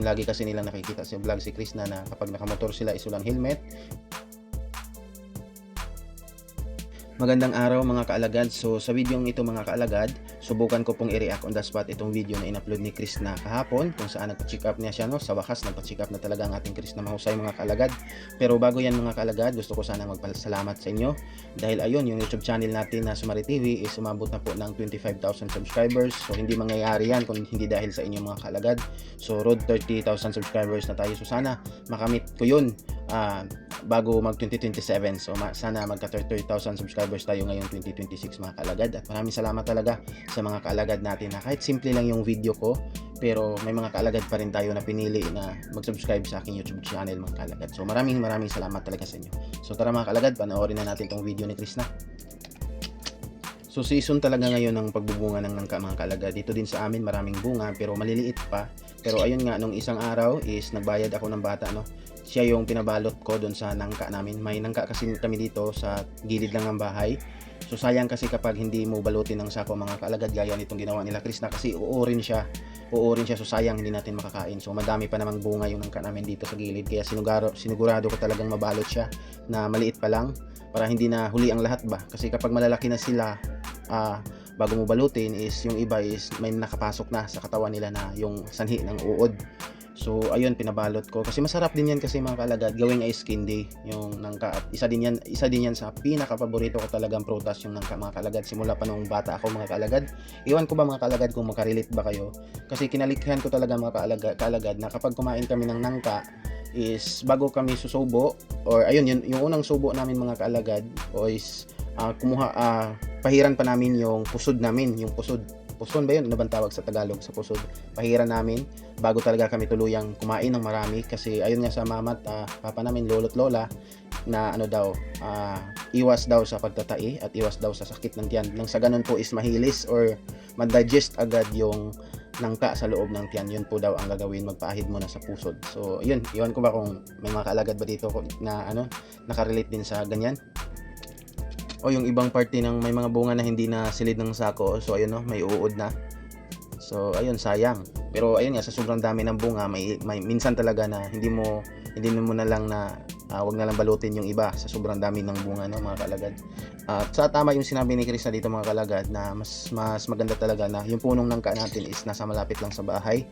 Lagi kasi nilang nakikita sa vlog si Chris na kapag nakamotor sila is walang helmet. Magandang araw mga kaalagad. So sa video ito mga kaalagad, subukan ko pong i-react on the spot itong video na in-upload ni Chris na kahapon, kung saan nagpa-check up niya siya, no? Sa wakas nagpa-check up na talaga ang ating Chris na mahusay mga kaalagad. Pero bago yan mga kaalagad, gusto ko sana magpasalamat sa inyo dahil ayun, yung YouTube channel natin na Sumari TV is umabot na po ng 25,000 subscribers. So hindi mangyayari yan kung hindi dahil sa inyo mga kaalagad. So road 30,000 subscribers na tayo. So sana makamit ko yun bago mag 2027. So sana magka 30,000 subscribers tayo ngayon 2026 mga kaalagad. At maraming salamat talaga sa mga kaalagad natin na kahit simple lang yung video ko, pero may mga kaalagad pa rin tayo na pinili na mag-subscribe sa aking YouTube channel mga kaalagad. So maraming salamat talaga sa inyo. So tara mga kaalagad, panoorin na natin tong video ni Chris na. So season talaga ngayon ng pagbubunga ng nangka mga kaalagad. Dito din sa amin maraming bunga pero maliliit pa. Pero ayun nga, nung isang araw is nagbayad ako ng bata, no. Siya yung pinabalot ko doon sa nangka namin. May nangka kasi kami dito sa gilid lang ng bahay. So sayang kasi kapag hindi mo balutin ng sako mga kaalagad, gaya nitong ginawa nila Chris na, kasi uurin siya. So sayang hindi natin makakain. So madami pa namang bunga yung nangka namin dito sa gilid. Kaya sinigurado ko talagang mabalot siya na maliit pa lang para hindi na huli ang lahat ba. Kasi kapag malalaki na sila, bago mo balutin is yung iba is may nakapasok na sa katawan nila na yung sanhi ng uod. So ayun, pinabalot ko kasi masarap din yan kasi mga kaalagad, gawing ice candy yung nangka. At isa din yan sa pinaka paborito ko talagang prutas, yung nangka mga kaalagad, simula pa nung bata ako mga kaalagad. Iwan ko ba mga kaalagad kung makarelate ba kayo, kasi kinalikhan ko talaga mga kaalagad na kapag kumain kami ng nangka is bago kami susubo, or ayun yung unang subo namin mga kaalagad o is pahiran pa namin yung pusod namin, yung pusod ba yun? Ano bang tawag sa Tagalog sa pusod? Pahiran namin bago talaga kami tuluyang kumain ng marami, kasi ayun nga sa mama at papa namin, lolo't lola, na ano daw, iwas daw sa pagtatai at iwas daw sa sakit ng tiyan. Nang sa ganun po is mahilis or ma-digest agad yung nangka sa loob ng tiyan. Yun po daw ang gagawin, magpaahid muna sa pusod. So yun, iwan ko ba kung may mga kaalagad ba dito na nakarelate din sa ganyan. O yung ibang party ng may mga bunga na hindi na silid ng sako. So ayun, no, may uod na. So ayun, sayang. Pero ayun nga, sa sobrang dami ng bunga, may minsan talaga na hindi mo na lang na wag na lang balutin yung iba sa sobrang dami ng bunga, no, mga kalagad. At sa tama yung sinabi ni Chris na dito mga kalagad, na mas maganda talaga na yung punong nangka natin is nasa malapit lang sa bahay.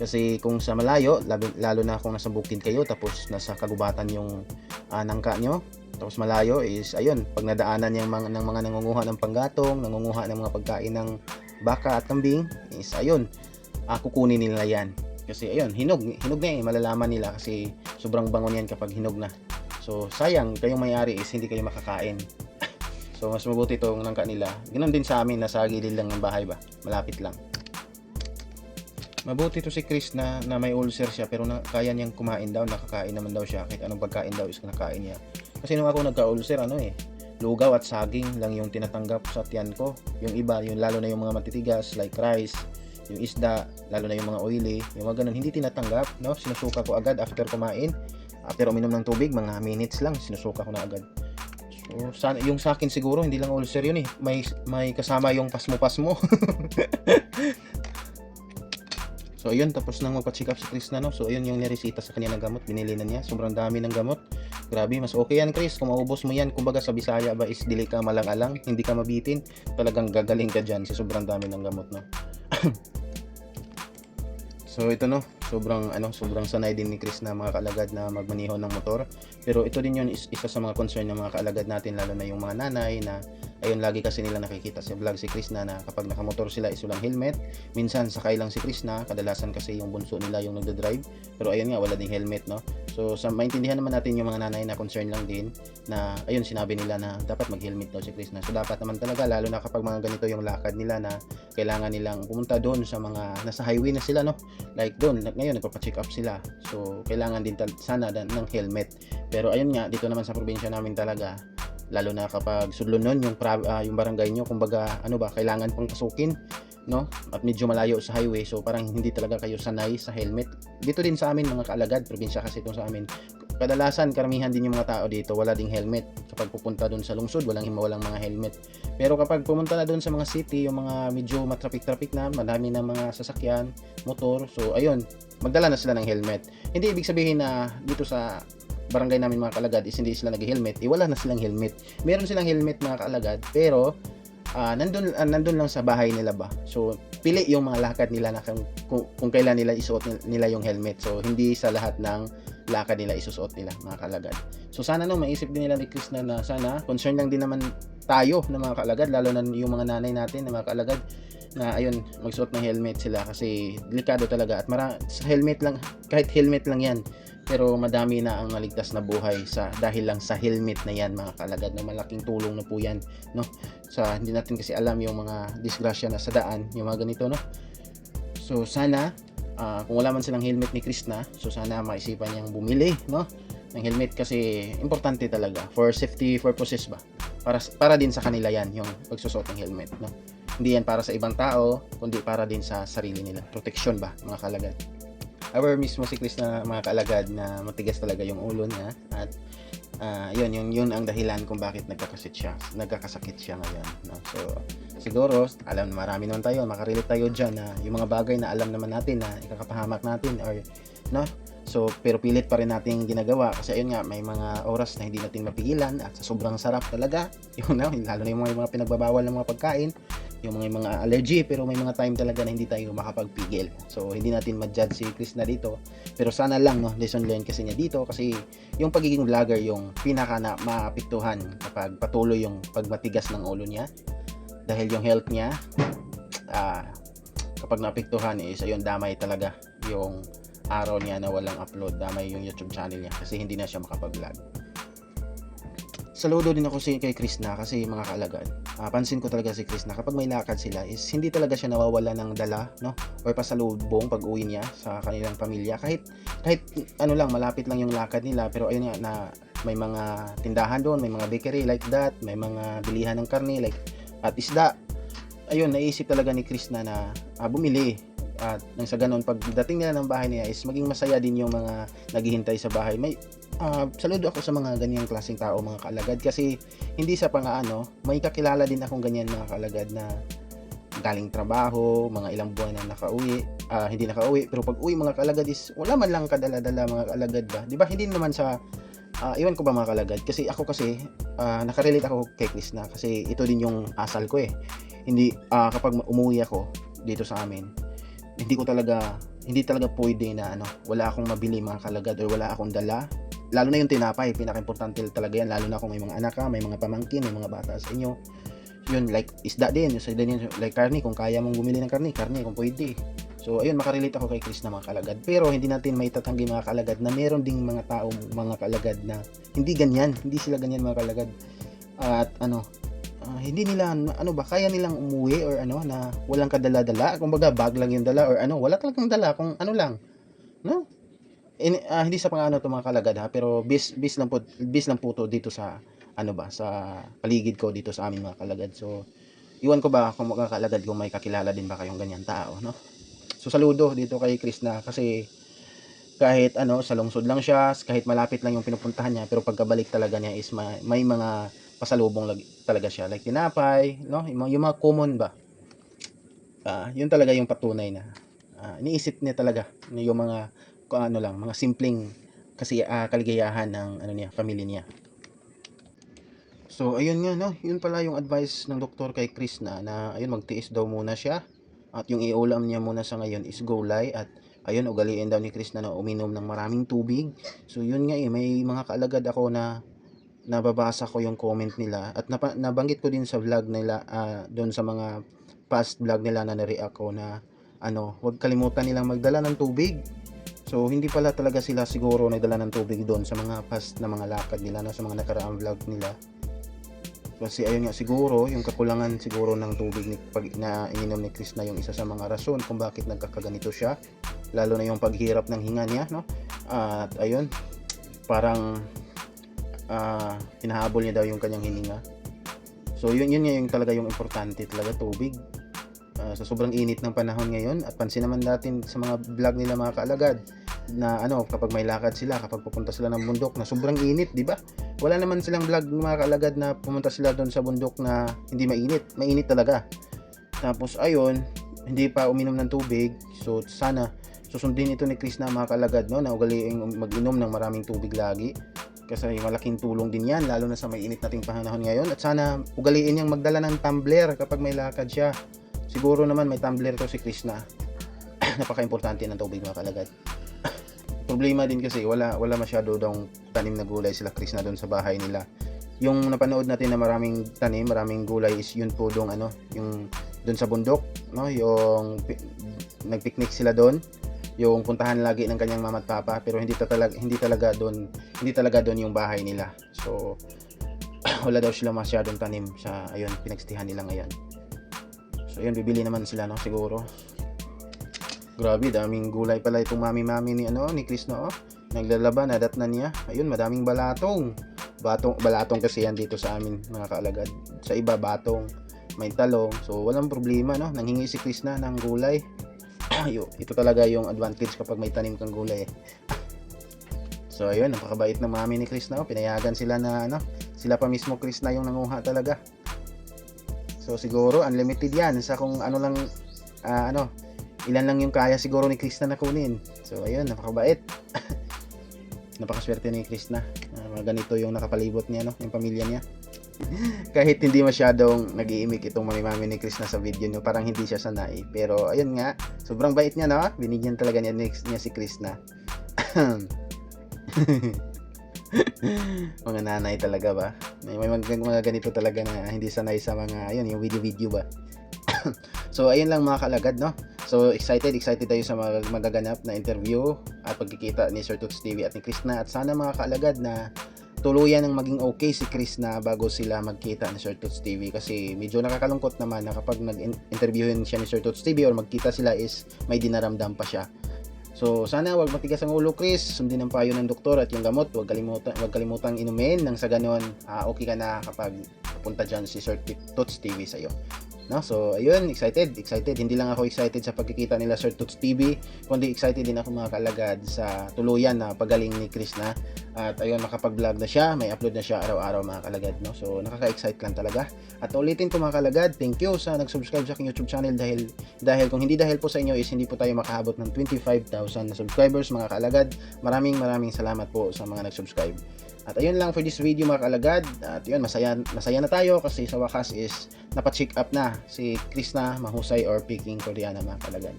Kasi kung sa malayo, lalo na kung nasa bukid kayo tapos nasa kagubatan yung nangka nyo, tapos malayo is ayun, pag nadaanan yung ng mga nangunguha ng panggatong, nangunguha ng mga pagkain ng baka at kambing, is ayun, kukunin nila yan. Kasi ayun, hinog na eh, malalaman nila kasi sobrang bango niyan kapag hinog na. So sayang, kayong may-ari is hindi kayo makakain. So mas mabuti itong nangka nila. Ganoon din sa amin, nasa gilid lang ng bahay ba, malapit lang. Mabuti to si Chris na may ulcer siya, pero kaya niyang kumain daw, nakakain naman daw siya, kahit anong pagkain daw is kinakain niya. Kasi nung ako nagka-ulcer, lugaw at saging lang yung tinatanggap sa tiyan ko. Yung iba, lalo na yung mga matitigas like rice, yung isda, lalo na yung mga oily, yung mga ganun, hindi tinatanggap, no? Sinusuka ko agad after kumain. After uminom ng tubig, mga minutes lang, sinusuka ko na agad. So yung sa akin siguro hindi lang ulcer yun eh. May kasama yung pasmo-pasmo. So ayun, tapos nang magpa-check up si Chris na, no. So ayun yung niresita sa kanya ng gamot, binili na niya. Sobrang dami ng gamot. Grabe, mas okay yan Chris kung maubos mo yan. Kumbaga sa Bisaya ba is dili ka malang-alang, hindi ka mabitin. Talagang gagaling ka dyan sa sobrang dami ng gamot, no. So ito, no, sobrang sanay din ni Chris na mga kaalagad na magmaneho ng motor. Pero ito din yun, isa sa mga concern ng mga kaalagad natin, lalo na yung mga nanay na ayun, lagi kasi nila nakikita sa vlog si Chris na kapag nakamotor sila is walang helmet. Minsan sakay lang si Chris na, kadalasan kasi yung bunso nila yung nagdadrive. Pero ayun nga, wala ding helmet, no. So maintindihan naman natin yung mga nanay na concern lang din na ayun, sinabi nila na dapat mag-helmet daw si Chris na. So dapat naman talaga, lalo na kapag mga ganito yung lakad nila na kailangan nilang pumunta doon sa mga nasa highway na sila, no. Like doon, ngayon nagpa-check up sila. So kailangan din sana ng helmet. Pero ayun nga, dito naman sa probinsya namin talaga, lalo na kapag sudlunon yung barangay nyo, kumbaga kailangan pang pasukin, no, at medyo malayo sa highway. So parang hindi talaga kayo sanay sa helmet. Dito din sa amin mga kaalagad, probinsya kasi itong sa amin, kadalasan karamihan din yung mga tao dito wala ding helmet. Kapag pupunta doon sa lungsod, walang mga helmet. Pero kapag pumunta na doon sa mga city, yung mga medyo matraffic na, madami na mga sasakyan, motor, so ayun, magdala na sila ng helmet. Hindi ibig sabihin na dito sa barangay namin mga kaalagad is hindi sila nag-helmet, wala na silang helmet. Meron silang helmet mga kaalagad, pero nandun lang sa bahay nila ba. So pili yung mga lakad nila na kung kailan nila isuot nila yung helmet. So hindi sa lahat ng lakad nila isusuot nila mga kaalagad. So sana maisip din nila ni Chris na sana concern lang din naman tayo na mga kaalagad, lalo na yung mga nanay natin na mga kaalagad na ayun magsuot ng helmet sila kasi delikado talaga at sa helmet lang, kahit helmet lang yan, pero madami na ang naligtas na buhay dahil lang sa helmet na yan mga kaalagad, na malaking tulong na po yan, no? Hindi natin kasi alam yung mga disgrasya na sa daan, yung mga ganito, no? So sana kung wala man silang helmet ni Krishna, so sana maisipan niyang bumili, no, ng helmet kasi importante talaga for safety purposes ba, para din sa kanila yan yung pagsusuot ng helmet, no? Hindi yan para sa ibang tao kundi para din sa sarili nila, protection ba mga kaalagad. Aware mismo si Chris na mga kaalagad na matigas talaga yung ulo niya at yun ang dahilan kung bakit nagkakasakit siya ngayon, no? So siguro marami naman tayo, makarelate tayo dyan na yung mga bagay na alam naman natin na ikakapahamak natin or no, so pero pilit pa rin natin ginagawa kasi ayun nga, may mga oras na hindi natin mapigilan at sa sobrang sarap talaga yun, no? Lalo na yung mga pinagbabawal ng mga pagkain, yung mga allergy, pero may mga time talaga na hindi tayo makapagpigil. So hindi natin ma-judge si Chris na dito, pero sana lang, no, lesson learned kasi niya dito kasi yung pagiging vlogger yung pinaka na maapektuhan kapag patuloy yung pagmatigas ng ulo niya dahil yung health niya kapag naapektuhan is ayun, damay talaga yung araw niya na walang upload, damay yung YouTube channel niya kasi hindi na siya makapag-vlog. Saludo din ako kay Chris na kasi mga kaalagad, pansin ko talaga si Chris na kapag may lakad sila is hindi talaga siya nawawala ng dala, no, or pasalubong pag uwi niya sa kanilang pamilya, kahit ano lang, malapit lang yung lakad nila, pero ayun nga na may mga tindahan doon, may mga bakery like that, may mga bilihan ng karne like at isda. Ayun, naisip talaga ni Chris na bumili at nang sa ganun pagdating nila ng bahay niya is maging masaya din yung mga naghihintay sa bahay. Saludo ako sa mga ganyang klaseng tao mga kaalagad kasi hindi sa may kakilala din akong ganyan mga kaalagad na galing trabaho, mga ilang buwan na hindi nakauwi, pero pag uwi mga kaalagad is wala man lang kadala-dala mga kaalagad ba, di ba? Hindi naman sa iwan ko ba mga kaalagad kasi ako nakarelate ako kay Chris na kasi ito din yung asal ko hindi kapag umuwi ako dito sa amin, hindi talaga pwede na wala akong mabili mga kaalagad or wala akong dala. Lalo na yung tinapay, pinaka-importante talaga yan, lalo na kung may mga anak ka, may mga pamangkin, may mga bata sa inyo. Yun, like isda din, like karne, kung kaya mong bumili ng karne kung pwede. So ayun, makarelate ako kay Chris na mga kalagad. Pero hindi natin maitatanggi mga kalagad na meron ding mga tao, mga kalagad na hindi sila ganyan mga kalagad. At hindi nila kaya nilang umuwi or na walang kadala-dala, kumbaga bag lang yung dala or wala talagang dala kung lang, no? Hindi sa to mga kalagad pero bis lang po to dito sa sa paligid ko dito sa amin mga kalagad. So iwan ko ba kung mga kalagad kung may kakilala din ba kayong ganyan tao, no? So saludo dito kay Chris na kasi kahit sa lungsod lang siya, kahit malapit lang yung pinupuntahan niya, pero pagkabalik talaga niya is may mga pasalubong talaga siya like tinapay, no? Yung mga common ba, yun talaga yung patunay na iniisip niya talaga yung mga mga simpleng kasi kaligayahan ng pamilya niya. So ayun nga, no, yun pala yung advice ng doktor kay Chris na ayun, magtiis daw muna siya at yung iulam niya muna sa ngayon is gulay at ayun, ugaliin daw ni Chris na uminom ng maraming tubig. So yun nga may mga kaalagad ako na nababasa ko yung comment nila at nabanggit ko din sa vlog nila doon sa mga past vlog nila na na-react ko na huwag kalimutan nilang magdala ng tubig. So hindi pala talaga sila siguro nagdala ng tubig doon sa mga past na mga lakad nila sa mga nakaraang vlog nila. Kasi ayun nga, siguro yung kakulangan siguro ng tubig na ininom ni Chris na yung isa sa mga rason kung bakit nagkakaganito siya, lalo na yung paghirap ng hinga niya, no? At ayun, parang hinahabol niya daw yung kanyang hininga. So yun nga yung talaga yung importante talaga, tubig. Sa sobrang init ng panahon ngayon at pansin naman natin sa mga vlog nila mga kaalagad na ano, kapag may lakad sila, kapag pupunta sila ng bundok na sobrang init, di ba? Wala naman silang vlog mga kaalagad na pumunta sila doon sa bundok na hindi mainit talaga. Tapos ayun, hindi pa uminom ng tubig. So sana susundin ito ni Chris na mga kaalagad, no, na ugaliing mag-inom ng maraming tubig lagi. Kasi malaking tulong din yan, lalo na sa may init nating panahon ngayon. At sana ugaliin niyang magdala ng tumbler kapag may lakad siya. Siguro naman may tumbler to si Chris na. Napaka-importante ng tubig mga kaalagad. Problema din kasi wala masyado daw tanim na gulay sila Chris na doon sa bahay nila. Yung napanood natin na maraming tanim, maraming gulay is yun po doon ano, yung doon sa bundok, no, yung nagpiknik sila doon, yung puntahan lagi ng kanyang mama at papa, pero hindi talaga doon yung bahay nila. So wala daw sila masyadong tanim sa ayun pinagstihan nila ngayon. So ayun, bibili naman sila, no, siguro. Grabe, daming gulay pala itong mami ni Chris, no. Naglalaban, nadatnan niya. Ayun, madaming balatong. Balatong kasi yan dito sa amin mga kaalagad. Sa iba batong, may talong. So walang problema, no. Nanghingi si Chris na ng gulay. Ito talaga yung advantage kapag may tanim kang gulay. So ayun, napakabait ng mami ni Chris na. Pinayagan sila na ano, sila pa mismo Chris na yung nanguha talaga. So siguro unlimited yan sa kung ano lang ilan lang yung kaya siguro ni Chris na nakunin. So ayun, napakabait. Napakaswerte ni Chris na. Ganito yung nakapalibot niya, no, yung pamilya niya. Kahit hindi masyadong nag-iimik itong mami ni Chris na sa video niyo, parang hindi siya sanay. Pero ayun nga, sobrang bait niya, no. Binigyan talaga niya si Chris na. Mga nanay talaga ba? May mga ganito talaga na hindi sanay sa mga ayun, yung video ba. So ayun lang mga kaalagad, no. So excited tayo sa magaganap na interview at pagkikita ni Sir Toots TV at ni Chris na, at sana mga kaalagad na tuluyan ng maging okay si Chris na bago sila magkita ni Sir Toots TV, kasi medyo nakakalungkot naman na kapag nag-interviewin siya ni Sir Toots TV or magkita sila is may dinaramdam pa siya. So sana wag matigas ang ulo Chris, sundin ang payo ng doktor at yung gamot, wag kalimutang inumin nang sa ganon okay ka na kapag pupunta dyan si Sir Toots TV sa iyo. No, so ayun, excited. Hindi lang ako excited sa pagkikita nila Sir Toots TV, kundi excited din ako mga kalagad sa tuluyan na pagaling ni Chris na. At ayun, makapag-vlog na siya, may upload na siya araw-araw mga kalagad, no. So nakaka-excite lang talaga. At ulitin ko mga kalagad, thank you sa nag-subscribe sa aking YouTube channel, dahil kung hindi dahil po sa inyo is hindi po tayo makaabot ng 25,000 na subscribers mga kalagad. Maraming salamat po sa mga nag-subscribe. At ayun lang for this video mga kalagad. At yun, masaya na tayo kasi sa wakas is napacheck up na si Chris na mahusay or picking Koreana mga kalagad.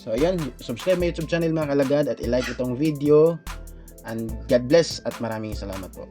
So ayun, subscribe my YouTube channel mga kalagad at i-like itong video. And God bless at maraming salamat po.